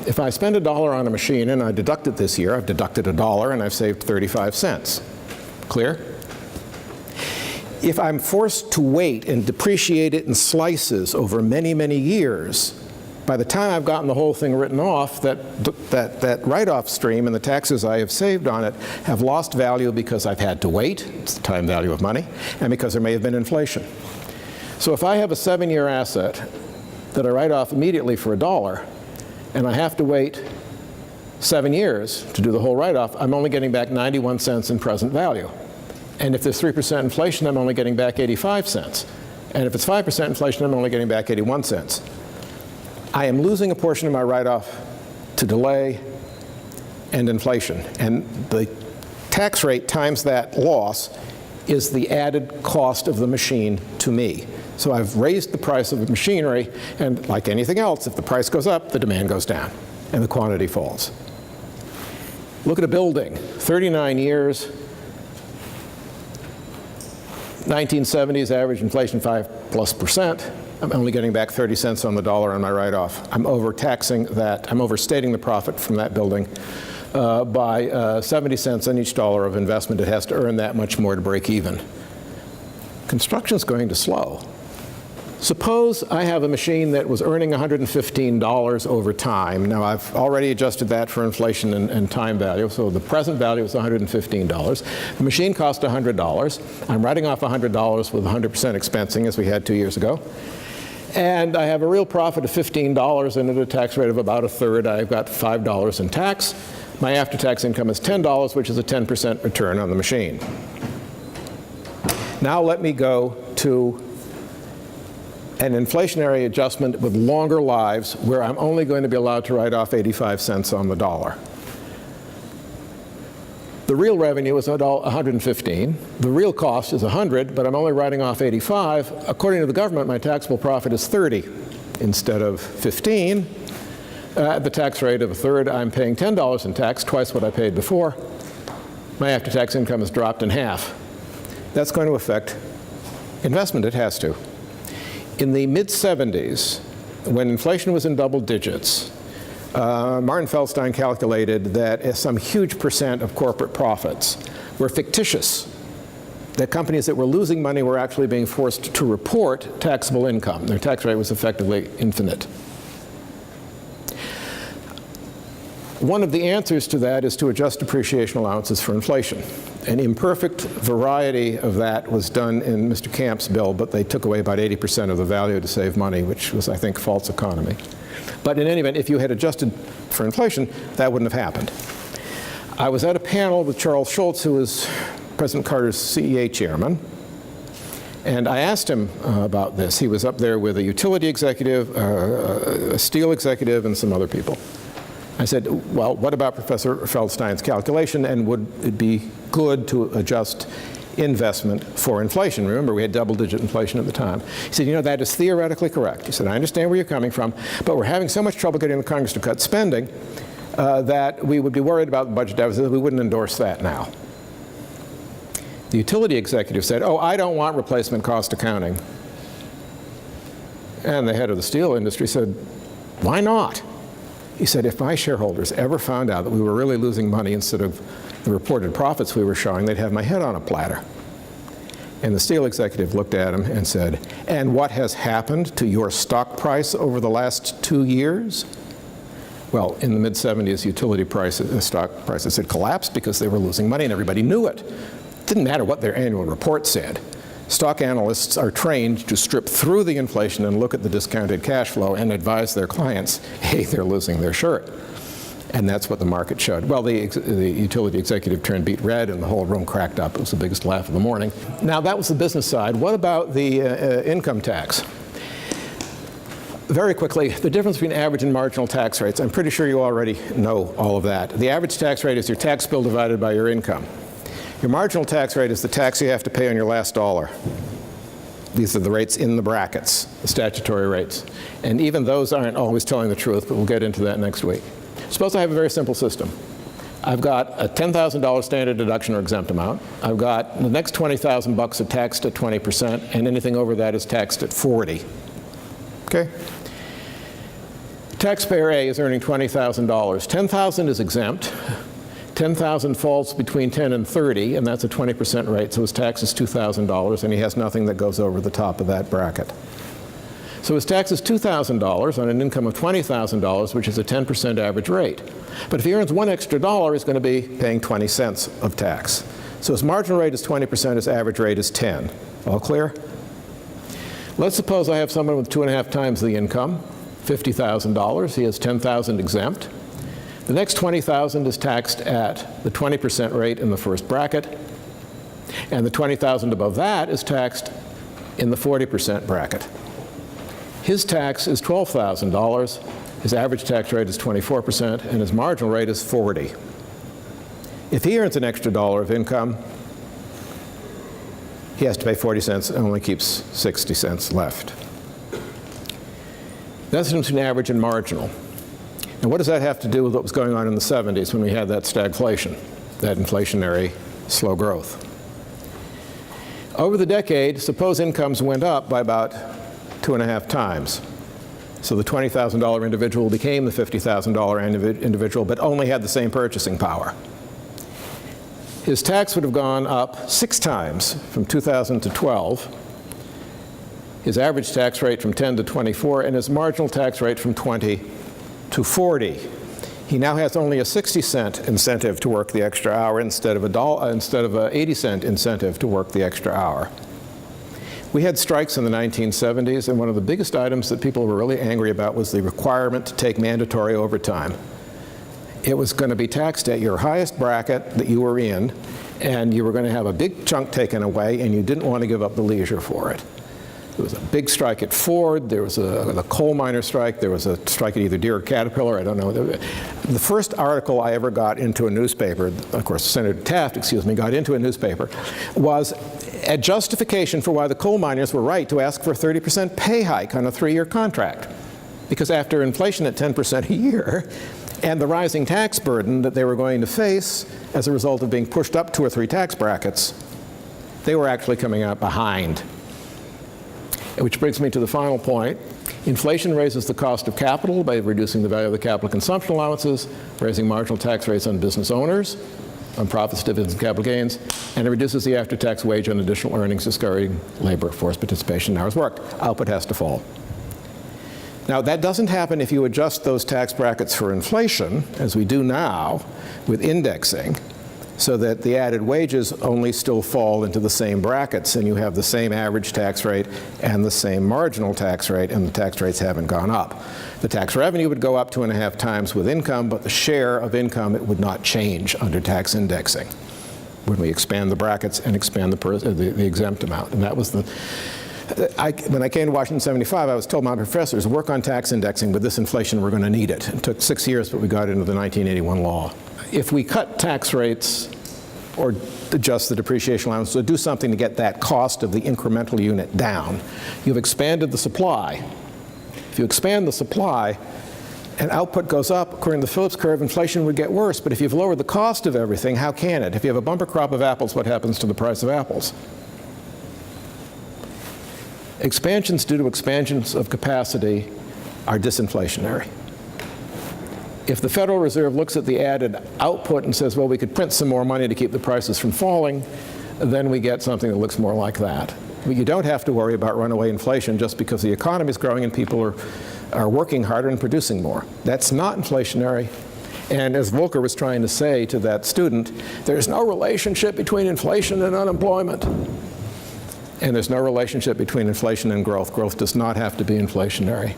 If I spend $1 on a machine and I deduct it this year, I've deducted $1 and I've saved 35 cents. Clear? If I'm forced to wait and depreciate it in slices over many, many years, by the time I've gotten the whole thing written off, that write-off stream and the taxes I have saved on it have lost value because I've had to wait, it's the time value of money, and because there may have been inflation. So if I have a 7-year asset that I write off immediately for $1, and I have to wait 7 years to do the whole write-off, I'm only getting back 91 cents in present value. And if there's 3% inflation, I'm only getting back 85 cents. And if it's 5% inflation, I'm only getting back 81 cents. I am losing a portion of my write-off to delay and inflation. And the tax rate times that loss is the added cost of the machine to me. So I've raised the price of the machinery, and like anything else, if the price goes up, the demand goes down, and the quantity falls. Look at a building, 39 years, 1970s average inflation 5+%. I'm only getting back 30 cents on the dollar on my write-off. I'm overtaxing that. I'm overstating the profit from that building by 70 cents on each dollar of investment. It has to earn that much more to break even. Construction's going to slow. Suppose I have a machine that was earning $115 over time. Now, I've already adjusted that for inflation and time value, so the present value is $115. The machine cost $100. I'm writing off $100 with 100% expensing, as we had 2 years ago. And I have a real profit of $15 and at a tax rate of about a third. I've got $5 in tax. My after-tax income is $10, which is a 10% return on the machine. Now let me go to an inflationary adjustment with longer lives where I'm only going to be allowed to write off 85 cents on the dollar. The real revenue is $115. The real cost is 100, but I'm only writing off 85. According to the government, my taxable profit is 30 instead of 15. At the tax rate of a third, I'm paying $10 in tax, twice what I paid before. My after-tax income has dropped in half. That's going to affect investment. It has to. In the mid-70s, when inflation was in double digits, Martin Feldstein calculated that some huge percent of corporate profits were fictitious. That companies that were losing money were actually being forced to report taxable income. Their tax rate was effectively infinite. One of the answers to that is to adjust depreciation allowances for inflation. An imperfect variety of that was done in Mr. Camp's bill, but they took away about 80% of the value to save money, which was, I think, false economy. But in any event, if you had adjusted for inflation, that wouldn't have happened. I was at a panel with Charles Schultz, who was President Carter's CEA chairman, and I asked him about this. He was up there with a utility executive, a steel executive, and some other people. I said, well, what about Professor Feldstein's calculation, and would it be good to adjust investment for inflation? Remember, we had double-digit inflation at the time. He said, you know, that is theoretically correct. He said, I understand where you're coming from, but we're having so much trouble getting the Congress to cut spending that we would be worried about the budget deficit. We wouldn't endorse that now. The utility executive said, oh, I don't want replacement cost accounting. And the head of the steel industry said, why not? He said, if my shareholders ever found out that we were really losing money instead of the reported profits we were showing, they'd have my head on a platter. And the steel executive looked at him and said, and what has happened to your stock price over the last 2 years? Well, in the mid-70s, utility prices, stock prices had collapsed because they were losing money, and everybody knew it. It didn't matter what their annual report said. Stock analysts are trained to strip through the inflation and look at the discounted cash flow and advise their clients, hey, they're losing their shirt. And that's what the market showed. Well, the utility executive turned beet red, and the whole room cracked up. It was the biggest laugh of the morning. Now, that was the business side. What about the income tax? Very quickly, the difference between average and marginal tax rates. I'm pretty sure you already know all of that. The average tax rate is your tax bill divided by your income. Your marginal tax rate is the tax you have to pay on your last dollar. These are the rates in the brackets, the statutory rates. And even those aren't always telling the truth, but we'll get into that next week. Suppose I have a very simple system. I've got a $10,000 standard deduction or exempt amount. I've got the next $20,000 are taxed at 20%, and anything over that is taxed at 40. Okay? Taxpayer A is earning $20,000. $10,000 is exempt. $10,000 falls between 10 and 30, and that's a 20% rate, so his tax is $2,000, and he has nothing that goes over the top of that bracket. So his tax is $2,000 on an income of $20,000, which is a 10% average rate. But if he earns $1 extra, he's going to be paying 20 cents of tax. So his marginal rate is 20%, his average rate is 10. All clear? Let's suppose I have someone with 2.5 times the income, $50,000. He has $10,000 exempt. The next $20,000 is taxed at the 20% rate in the first bracket, and the $20,000 above that is taxed in the 40% bracket. His tax is $12,000, his average tax rate is 24%, and his marginal rate is 40. If he earns an extra dollar of income, he has to pay 40 cents and only keeps 60 cents left. That's between average and marginal. And what does that have to do with what was going on in the 70s when we had that stagflation, that inflationary slow growth? Over the decade, suppose incomes went up by about 2.5 times. So the $20,000 individual became the $50,000 individual, but only had the same purchasing power. His tax would have gone up 6 times from 2000 to 12, his average tax rate from 10 to 24, and his marginal tax rate from 20 to 40. He now has only a 60-cent incentive to work the extra hour instead of a 80-cent incentive to work the extra hour. We had strikes in the 1970s, and one of the biggest items that people were really angry about was the requirement to take mandatory overtime. It was going to be taxed at your highest bracket that you were in, and you were going to have a big chunk taken away, and you didn't want to give up the leisure for it. There was a big strike at Ford, there was a coal miner strike, there was a strike at either Deere or Caterpillar, I don't know. The first article I ever got into a newspaper, of course Senator Taft, got into a newspaper, was a justification for why the coal miners were right to ask for a 30% pay hike on a 3-year contract. Because after inflation at 10% a year, and the rising tax burden that they were going to face as a result of being pushed up 2 or 3 tax brackets, they were actually coming out behind. Which brings me to the final point. Inflation raises the cost of capital by reducing the value of the capital consumption allowances, raising marginal tax rates on business owners, on profits, dividends, and capital gains, and it reduces the after-tax wage on additional earnings, discouraging labor force participation in hours worked. Output has to fall. Now, that doesn't happen if you adjust those tax brackets for inflation, as we do now with indexing, so that the added wages only still fall into the same brackets, and you have the same average tax rate and the same marginal tax rate, and the tax rates haven't gone up. The tax revenue would go up 2.5 times with income, but the share of income, it would not change under tax indexing when we expand the brackets and expand the exempt amount. And that was the when I came to Washington in 75, I was told by my professors, work on tax indexing. With this inflation, we're going to need it. It took 6 years, but we got into the 1981 law. If we cut tax rates or adjust the depreciation allowance, so do something to get that cost of the incremental unit down, you've expanded the supply. If you expand the supply and output goes up, according to the Phillips curve, inflation would get worse. But if you've lowered the cost of everything, how can it? If you have a bumper crop of apples, what happens to the price of apples? Expansions due to expansions of capacity are disinflationary. If the Federal Reserve looks at the added output and says, well, we could print some more money to keep the prices from falling, then we get something that looks more like that. But you don't have to worry about runaway inflation just because the economy is growing and people are working harder and producing more. That's not inflationary. And as Volcker was trying to say to that student, there's no relationship between inflation and unemployment. And there's no relationship between inflation and growth. Growth does not have to be inflationary.